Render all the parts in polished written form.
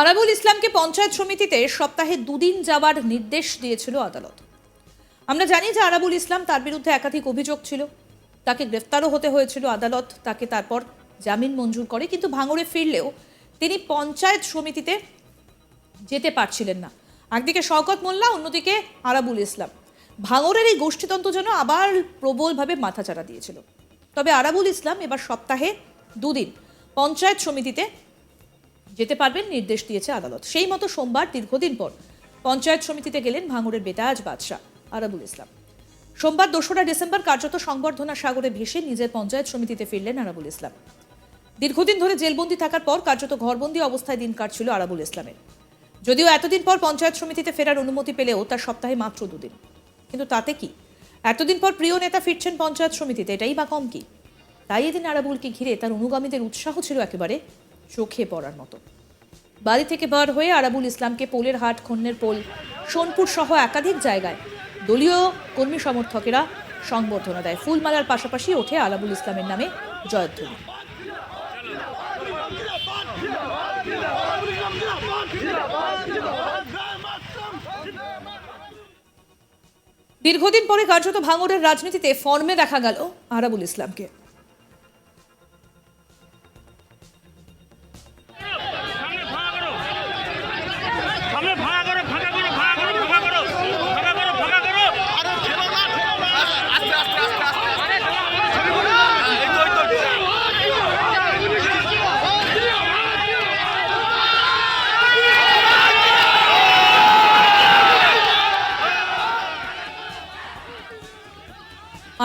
আরাবুল ইসলামকে পঞ্চায়েত সমিতিতে সপ্তাহে দুদিন যাওয়ার নির্দেশ দিয়েছিল আদালত। আমরা জানি যে আরাবুল ইসলাম, তার বিরুদ্ধে একাধিক অভিযোগ ছিল, তাকে গ্রেফতারও হতে হয়েছিল। আদালত তাকে তারপর জামিন মঞ্জুর করে, কিন্তু ভাঙড়ে ফিরলেও তিনি পঞ্চায়েত সমিতিতে যেতে পারছিলেন না। একদিকে শওকত মোল্লা, অন্যদিকে আরাবুল ইসলাম। ভাঙড়ের এই গোষ্ঠীতন্ত্র যেন আবার প্রবলভাবে মাথাচাড়া দিয়েছিল। তবে আরাবুল ইসলাম এবার সপ্তাহে দুদিন পঞ্চায়েত সমিতিতে যেতে পারবেন নির্দেশ দিয়েছে আদালত। সেই মতো সোমবার দীর্ঘদিন পর পঞ্চায়েত সমিতিতে গেলেন ভাঙড়ের বেতাজ বাদশাহ আরাবুল ইসলাম। সোমবার 2রা ডিসেম্বর কার্যত সংবর্ধনা সাগরে ভেসে নিজের পঞ্চায়েত সমিতিতে ফিরলেন আরাবুল ইসলাম। দীর্ঘদিন ধরে জেলবন্দি থাকার পর কার্যত ঘরবন্দি অবস্থায় দিন কাটছিল আরাবুল ইসলামের। যদিও এতদিন পর পঞ্চায়েত সমিতিতে ফেরার অনুমতি পেলেও তার সপ্তাহে মাত্র দুদিন। কিন্তু তাতে কি, এতদিন পর প্রিয় নেতা ফিরছেন পঞ্চায়েত সমিতিতে, এটাই বা কম কি? তাই এদিন আরাবুলকে ঘিরে তার অনুগামীদের উৎসাহ ছিল একেবারে চোখে পড়ার মতো। বাড়ি থেকে বার হয়ে আরাবুল ইসলামকে পোলের হাট, খন্নের পোল, সোনপুর সহ একাধিক জায়গায় দলীয় কর্মী সমর্থকেরা সংবর্ধনা দেয়। ফুলমালার পাশাপাশি ওঠে আরাবুল ইসলামের নামে জয়ধ্বনি। দীর্ঘদিন পরে কার্যত ভাঙড়ের রাজনীতিতে ফর্মে দেখা গেল আরাবুল ইসলামকে।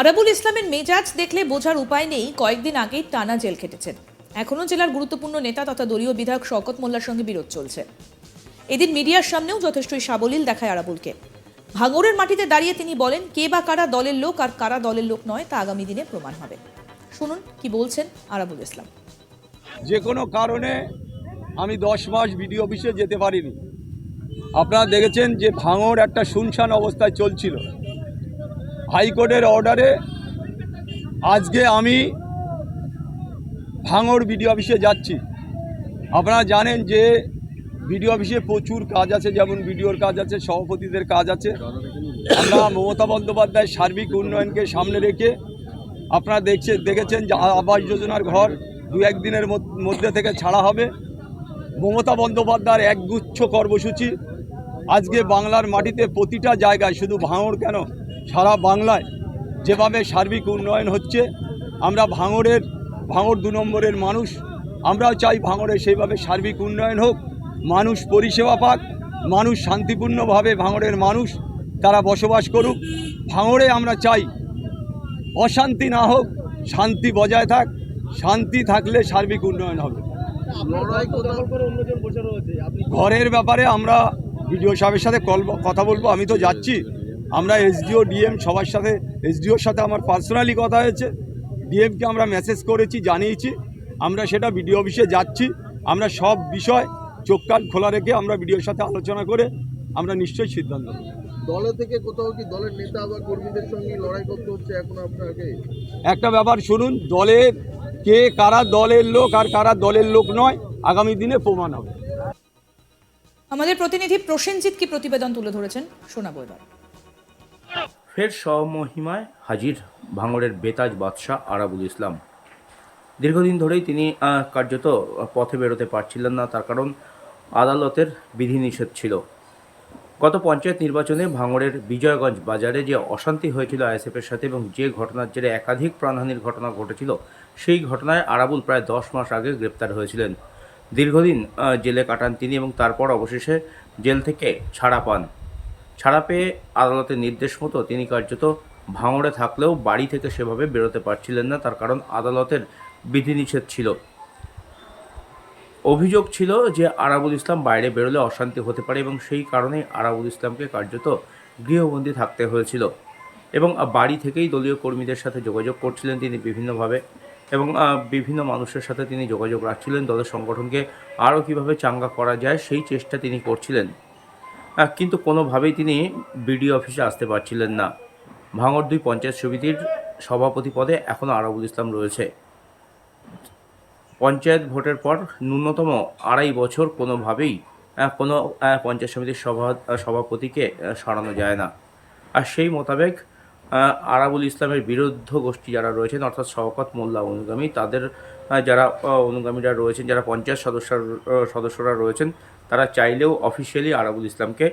আরাবুল ইসলামের মেজাজ দেখলে বোঝার উপায় নেই কয়েকদিন আগেই টানা জেল খেটেছেন। এখনও জেলার গুরুত্বপূর্ণ নেতা তথা দলীয় বিধায়ক শওকত মোল্লার সঙ্গে বিরোধ চলছে। এদিন মিডিয়ার সামনেও যথেষ্টই সাবলীল দেখায় আরাবুলকে। ভাঙড়ের মাটিতে দাঁড়িয়ে তিনি বলেন, কে বা কারা দলের লোক আর কারা দলের লোক নয় তা আগামী দিনে প্রমাণ হবে। শুনুন কি বলছেন আরাবুল ইসলাম। যে কোনো কারণে আমি 10 মাস বিডিও অফিসে যেতে পারিনি। আপনারা দেখেছেন যে ভাঙড় একটা শুনশান অবস্থায় চলছিল। হাইকোর্টের অর্ডারে আজকে আমি ভাঙড় বিডিও অফিসে যাচ্ছি। আপনারা জানেন যে বিডিও অফিসে প্রচুর কাজ আছে, যেমন বিডিওর কাজ আছে, সভাপতিদের কাজ আছে। আমরা মমতা বন্দ্যোপাধ্যায়ের সার্বিক উন্নয়নকে সামনে রেখে আপনারা দেখেছেন যে আবাস যোজনার ঘর 2-1 দিনের মধ্যে থেকে ছাড়া হবে। মমতা বন্দ্যোপাধ্যায়ের একগুচ্ছ কর্মসূচি আজকে বাংলার মাটিতে প্রতিটা জায়গায়, শুধু ভাঙড় কেন সারা বাংলায় যেভাবে সার্বিক উন্নয়ন হচ্ছে, আমরা ভাঙড় 2 নম্বরের মানুষ, আমরাও চাই ভাঙড়ে সেইভাবে সার্বিক উন্নয়ন হোক, মানুষ পরিষেবা পাক, মানুষ শান্তিপূর্ণভাবে ভাঙড়ের মানুষ তারা বসবাস করুক। ভাঙড়ে আমরা চাই অশান্তি না হোক, শান্তি বজায় থাক, শান্তি থাকলে সার্বিক উন্নয়ন হবে। ঘরের ব্যাপারে আমরা বিডিও সাহেবের সাথে কথা বলবো। আমি তো যাচ্ছি, আমরা এসডিও ডিএম সবার সাথে, এসডিওর সাথে আমার পার্সোনালি কথা হয়েছে, ডিএমকে আমরা মেসেজ করেছি, জানিয়েছি। আমরা সেটা বিডিও অফিসে যাচ্ছি। আমরা সব বিষয় চোখ কান খোলা রেখে আমরা বিডিওর সাথে আলোচনা করে আমরা নিশ্চয়ই সিদ্ধান্ত নেব। দলে থেকে কোথাও কি দলের নেতা বা কর্মীদের সঙ্গে লড়াই করতে হচ্ছে এখন আপনাকে? একটা ব্যাপার শুনুন, দলের কে কারা দলের লোক আর কারা দলের লোক নয় আগামী দিনে প্রমাণ হবে। আমাদের প্রতিনিধি প্রসেনজিৎ কি প্রতিবেদন তুলে ধরেছেন শোনাবো এবার। ফের স্বমহিমায় হাজির ভাঙড়ের বেতাজ বাদশাহ আরাবুল ইসলাম। দীর্ঘদিন ধরেই তিনি কার্যত পথে বেরোতে পারছিলেন না, তার কারণ আদালতের বিধিনিষেধ ছিল। গত পঞ্চায়েত নির্বাচনে ভাঙড়ের বিজয়গঞ্জ বাজারে যে অশান্তি হয়েছিল আইএসএফের সাথে এবং যে ঘটনার জেরে একাধিক প্রাণহানির ঘটনা ঘটেছিল, সেই ঘটনায় আরাবুল প্রায় 10 মাস আগে গ্রেপ্তার হয়েছিলেন। দীর্ঘদিন জেলে কাটান তিনি এবং তারপর অবশেষে জেল থেকে ছাড়া পান। ছাড়া পেয়ে আদালতের নির্দেশ মতো তিনি কার্যত ভাঙড়ে থাকলেও বাড়ি থেকে সেভাবে বেরোতে পারছিলেন না, তার কারণ আদালতের বিধিনিষেধ ছিল। অভিযোগ ছিল যে আরাবুল ইসলাম বাইরে বেরোলে অশান্তি হতে পারে এবং সেই কারণেই আরাবুল ইসলামকে কার্যত গৃহবন্দী থাকতে হয়েছিল এবং বাড়ি থেকেই দলীয় কর্মীদের সাথে যোগাযোগ করছিলেন তিনি বিভিন্নভাবে এবং বিভিন্ন মানুষের সাথে তিনি যোগাযোগ রাখছিলেন। দলের সংগঠনকে আরও কীভাবে চাঙ্গা করা যায় সেই চেষ্টা তিনি করছিলেন, কিন্তু কোনোভাবেই তিনি বিডিও অফিসে আসতে পারছিলেন না। ভাঙড় 2 পঞ্চায়েত সমিতির সভাপতি পদে এখনও আরাবুল ইসলাম রয়েছে। পঞ্চায়েত ভোটের পর ন্যূনতম 2.5 বছর কোনোভাবেই কোনো পঞ্চায়েত সমিতির সভাপতিকে সরানো যায় না। আর সেই মোতাবেক আরাবুল ইসলামের বিরুদ্ধ গোষ্ঠী যারা রয়েছেন, অর্থাৎ শওকত মোল্লা অনুগামী, তাদের যারা অনুগামীরা রয়েছেন, যারা পঞ্চায়েত সদস্যরা রয়েছেন, তারা চাইলেও অফিসিয়ালি আরাবুল ইসলামকে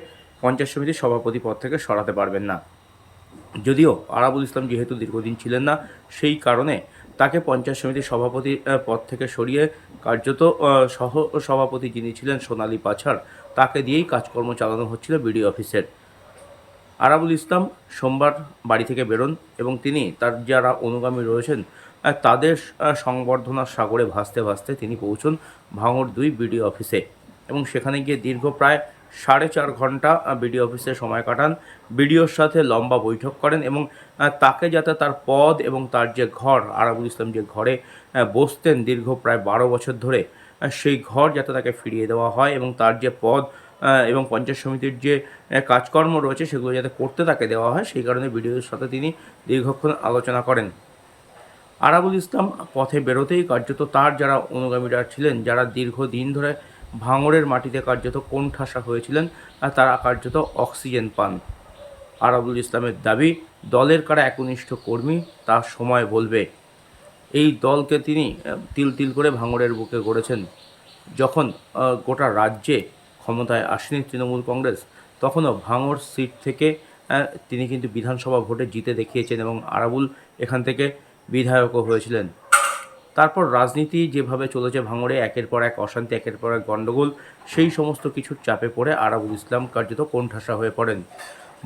পঞ্চায়েত সমিতির সভাপতি পদ থেকে সরাতে পারবেন না। যদিও আরাবুল ইসলাম যেহেতু দীর্ঘদিন ছিলেন না, সেই কারণে তাকে পঞ্চায়েত সমিতির সভাপতি পদ থেকে সরিয়ে কার্যত সহ সভাপতি যিনি ছিলেন সোনালী পাছাড়, তাকে দিয়েই কাজকর্ম চালানো হচ্ছিল বিডিও অফিসের। আরাবুল ইসলাম সোমবার বাড়ি থেকে বেরোন এবং তিনি তার যারা অনুগামী রয়েছেন তাদের সংবর্ধনার সাগরে ভাসতে ভাসতে তিনি পৌঁছন ভাঙড় 2 বিডিও অফিসে এবং সেখানে গিয়ে দীর্ঘ প্রায় 4.5 ঘন্টা বিডিও অফিসে সময় কাটান। বিডিওর সাথে লম্বা বৈঠক করেন এবং তাকে যাতে তার পদ এবং তার যে ঘর, আরাবুল ইসলাম যে ঘরে বসতেন দীর্ঘ প্রায় 12 বছর ধরে, সেই ঘর যাতে তাকে ফিরিয়ে দেওয়া হয় এবং তার যে পদ এবং পঞ্চায়েত সমিতির যে কাজকর্ম রয়েছে সেগুলো যাতে করতে তাকে দেওয়া হয়, সেই কারণে বিডিওর সাথে তিনি দীর্ঘক্ষণ আলোচনা করেন। আরাবুল ইসলাম পথে বেরোতেই কার্যত তার যারা অনুগামীরা ছিলেন, যারা দীর্ঘদিন ধরে ভাঙড়ের মাটিতে কার্যত কোণঠাসা হয়েছিলেন, তারা কার্যত অক্সিজেন পান। আরাবুল ইসলামের দাবি, দলের কারা একনিষ্ঠ কর্মী তা সময় বলবে। এই দলকে তিনি তিল তিল করে ভাঙড়ের বুকে গড়েছেন। যখন গোটা রাজ্যে ক্ষমতায় আসেনি তৃণমূল কংগ্রেস, তখনও ভাঙড় সিট থেকে তিনি কিন্তু বিধানসভা ভোটে জিতে দেখিয়েছেন এবং আরাবুল এখান থেকে বিধায়কও হয়েছিলেন। তারপর রাজনীতি যেভাবে চলেছে ভাঙড়ে, একের পর এক অশান্তি, একের পর এক গণ্ডগোল, সেই সমস্ত কিছুর চাপে পড়ে আরাবুল ইসলাম কার্যত কোণঠাসা হয়ে পড়েন।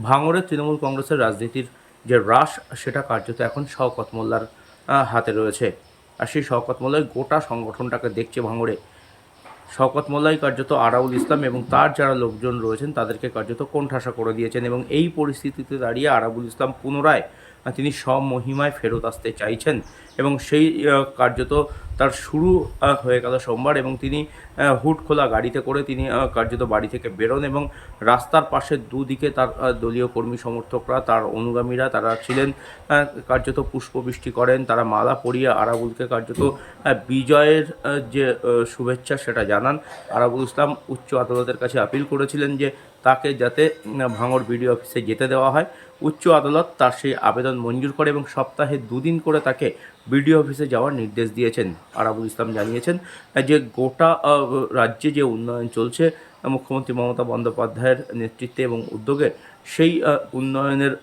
ভাঙড়ের তৃণমূল কংগ্রেসের রাজনীতির যে রাশ, সেটা কার্যত এখন শওকত মোল্লার হাতে রয়েছে। আর সেই শওকত মোল্লাই গোটা সংগঠনটাকে দেখছে ভাঙড়ে। শওকত মোল্লাই কার্যত আরাবুল ইসলাম এবং তার যারা লোকজন রয়েছেন তাদেরকে কার্যত কোণঠাসা করে দিয়েছেন এবং এই পরিস্থিতিতে দাঁড়িয়ে আরাবুল ইসলাম পুনরায় তিনি স্বমহিমায় ফেরত আসতে চাইছেন এবং সেই কার্যত তার শুরু হয়ে গেল সোমবার এবং তিনি হুড খোলা গাড়িতে করে তিনি কার্যত বাড়ি থেকে বেরোন এবং রাস্তার পাশে দুদিকে তার দলীয় কর্মী সমর্থকরা, তার অনুগামীরা তারা ছিলেন, কার্যত পুষ্পবৃষ্টি করেন, তারা মালা পরিয়ে আরাবুলকে কার্যত বিজয়ের যে শুভেচ্ছা সেটা জানান। আরাবুল ইসলাম উচ্চ আদালতের কাছে আপিল করেছিলেন যে তাকে যাতে ভাঙড় বিডিও অফিসে যেতে দেওয়া হয়। উচ্চ আদালত তার সেই আবেদন মঞ্জুর করে এবং সপ্তাহে 2 দিন করে তাকে বিডিও অফিসে যাওয়ার নির্দেশ দিয়েছেন। আরাবুল ইসলাম জানিয়েছেন যে গোটা রাজ্যে যে উন্নয়ন চলছে মুখ্যমন্ত্রী মমতা বন্দ্যোপাধ্যায়ের নেতৃত্বে এবং উদ্যোগে, সেই উন্নয়নের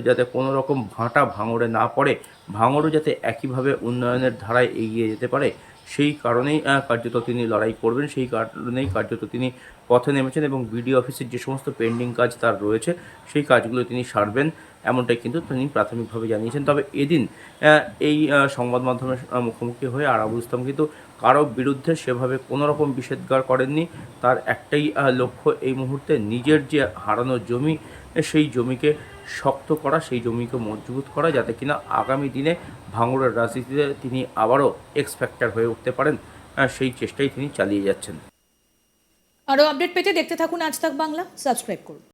যাতে কোনো রকম ভাঁটা ভাঙড়ে না পড়ে, ভাঙড়ও যাতে একইভাবে উন্নয়নের ধারায় এগিয়ে যেতে পারে, সেই কারণেই কার্যত তিনি লড়াই করবেন, সেই কারণেই কার্যত তিনি পথে নেমেছেন এবং বিডিও অফিসের যে সমস্ত পেন্ডিং কাজ তার রয়েছে সেই কাজগুলো তিনি সারবেন, এমনটাই কিন্তু তিনি প্রাথমিকভাবে জানিয়েছেন। তবে এদিন এই সংবাদ মাধ্যমের মুখোমুখি হয়ে আরাবুল ইসলাম কিন্তু কারো বিরুদ্ধে সেভাবে কোনো রকম বিষেধগার করেননি। তার একটাই লক্ষ্য এই মুহূর্তে নিজের যে হারানো জমি, সেই জমিকে শক্ত করা, সেই জমিকে মজবুত করা, যাতে কিনা আগামী দিনে ভাঙড়ের রাজনীতিতে তিনি আবারও এক্স ফ্যাক্টর হয়ে উঠতে পারেন, সেই চেষ্টাই তিনি চালিয়ে যাচ্ছেন। আরও আপডেট পেতে দেখতে থাকুন আজ তাক বাংলা, সাবস্ক্রাইব করুন।